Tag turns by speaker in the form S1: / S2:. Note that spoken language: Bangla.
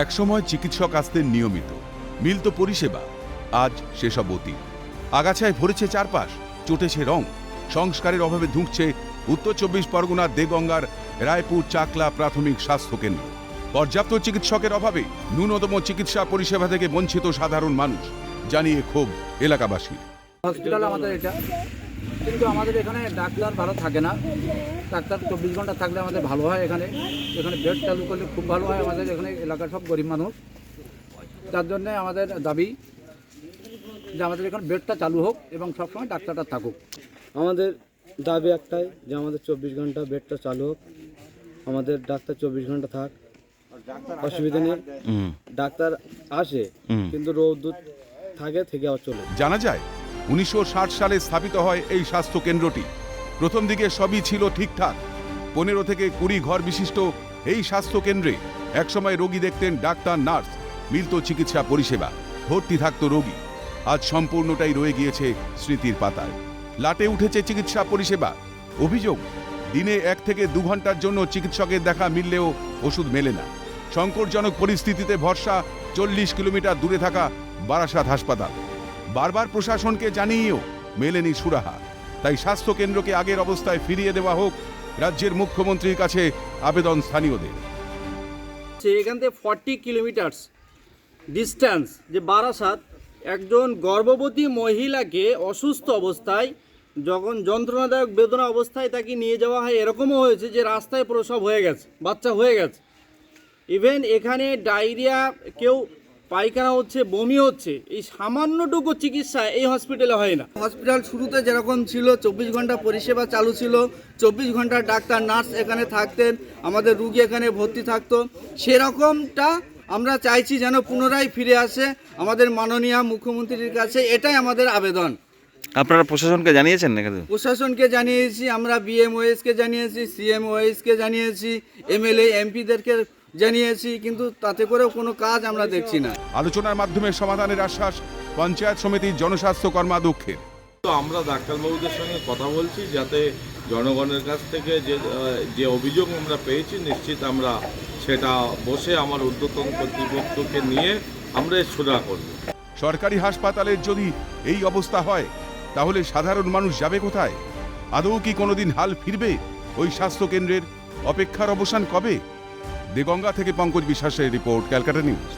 S1: একসময় চিকিৎসক আসতেন নিয়মিত, মিলত পরিষেবা। আজ সেসব অতীত। আগাছায় ভরেছে চারপাশ, চটেছে রং, সংস্কারের অভাবে ধুঁকছে উত্তর ২৪ পরগনার দেগঙ্গার রায়পুর চাকলা প্রাথমিক স্বাস্থ্যকেন্দ্র। পর্যাপ্ত চিকিৎসকের অভাবে ন্যূনতম চিকিৎসা পরিষেবা থেকে বঞ্চিত সাধারণ মানুষ, জানিয়ে ক্ষোভ এলাকাবাসীর।
S2: হসপিটাল আমাদের এটা, কিন্তু আমাদের এখানে ডাক্তার ভালো থাকে না। ডাক্তার ২৪ ঘন্টা থাকলে আমাদের ভালো হয়। এখানে বেড চালু করলে খুব ভালো হয়। আমাদের এখানে এলাকার সব গরিব মানুষ, তার জন্যে আমাদের দাবি যে আমাদের এখানে বেডটা চালু হোক এবং সবসময় ডাক্তারটা থাকুক।
S3: আমাদের দাবি একটাই যে আমাদের ২৪ ঘন্টা বেডটা চালু হোক, আমাদের ডাক্তার ২৪ ঘন্টা থাক, অসুবিধা নেই। ডাক্তার আসে কিন্তু রোদ থাকে থেকে চলে।
S1: জানা যায় ১৯৬০ সালে স্থাপিত হয় এই স্বাস্থ্য কেন্দ্রটি। প্রথম দিকে সবই ছিল ঠিকঠাক। ১৫ থেকে ২০ ঘর বিশিষ্ট এই স্বাস্থ্য কেন্দ্রে একসময় রোগী দেখতেন ডাক্তার, নার্স, মিলত চিকিৎসা পরিষেবা, ভর্তি থাকত রোগী। আজ সম্পূর্ণটাই রয়ে গিয়েছে স্মৃতির পাতায়। লাটে উঠেছে চিকিৎসা পরিষেবা। অভিযোগ, দিনে ১ থেকে ২ ঘন্টার জন্য চিকিৎসকের দেখা মিললেও ওষুধ মেলে না। সংকটজনক পরিস্থিতিতে ভরসা ৪০ কিলোমিটার দূরে থাকা বারাসাত হাসপাতাল। বারবার প্রশাসনকে জানিয়েও মেলেনি সুরাহা। তাই স্বাস্থ্য কেন্দ্রকে আগের অবস্থায় ফিরিয়ে দেওয়া হোক, রাজ্যের মুখ্যমন্ত্রীর কাছে আবেদন স্থানীয়দের।
S4: এখান থেকে 40 কিলোমিটার্স ডিস্টেন্স, যে বারাসাত, একজন গর্ভবতী মহিলাকে অসুস্থ অবস্থায়, যখন যন্ত্রণাদায়ক বেদনা অবস্থায় তাকে নিয়ে যাওয়া হয়, এরকমও হয়েছে যে রাস্তায় প্রসব হয়ে গেছে, বাচ্চা হয়ে গেছে। ইভেন এখানে ডায়রিয়া, কেউ পায়খানা হচ্ছে, বমি হচ্ছে, এই সামান্যটুকু চিকিৎসা এই হসপিটালে হয় না। হসপিটাল শুরুতে যেরকম ছিল ২৪ ঘন্টা পরিষেবা চালু ছিল, ২৪ ঘন্টা ডাক্তার, নার্স এখানে থাকতেন, আমাদের রুগী এখানে ভর্তি থাকতো, সেরকমটা আমরা চাইছি যেন পুনরায় ফিরে আসে আমাদের মাননীয় মুখ্যমন্ত্রীর কাছে। এটাই আমাদের আবেদন।
S5: আপনারা প্রশাসনকে জানিয়েছেন?
S4: প্রশাসনকে জানিয়েছি, আমরা বিএমওএসকে জানিয়েছি, সিএমওএসকে জানিয়েছি, এমএলএ এমপিদেরকে জানিয়েছি, কিন্তু তাতে করেও কোনো কাজ আমরা দেখছি না।
S1: আলোচনার মাধ্যমে সমাধানের আশ্বাস পঞ্চায়েত সমিতির জনস্বাস্থ্য কর্মাধ্যক্ষের।
S6: তো আমরা ডাক্তারবাবুদের সঙ্গে কথা বলছি, যাতে জনগণের কাছ থেকে যে অভিযোগ আমরা পেয়েছি, নিশ্চিত আমরা সেটা বসে আমার ঊর্ধ্বতন কর্তৃপক্ষকে নিয়ে আমরা সুরাহা করব।
S1: সরকারি হাসপাতালের যদি এই অবস্থা হয়, তাহলে সাধারণ মানুষ যাবে কোথায়? আদৌ কি কোনোদিন হাল ফিরবে ওই স্বাস্থ্য কেন্দ্রের? অপেক্ষার অবসান কবে? দেগঙ্গা থেকে পঙ্কজ বিশ্বাসের রিপোর্ট, ক্যালকাটা নিউজ।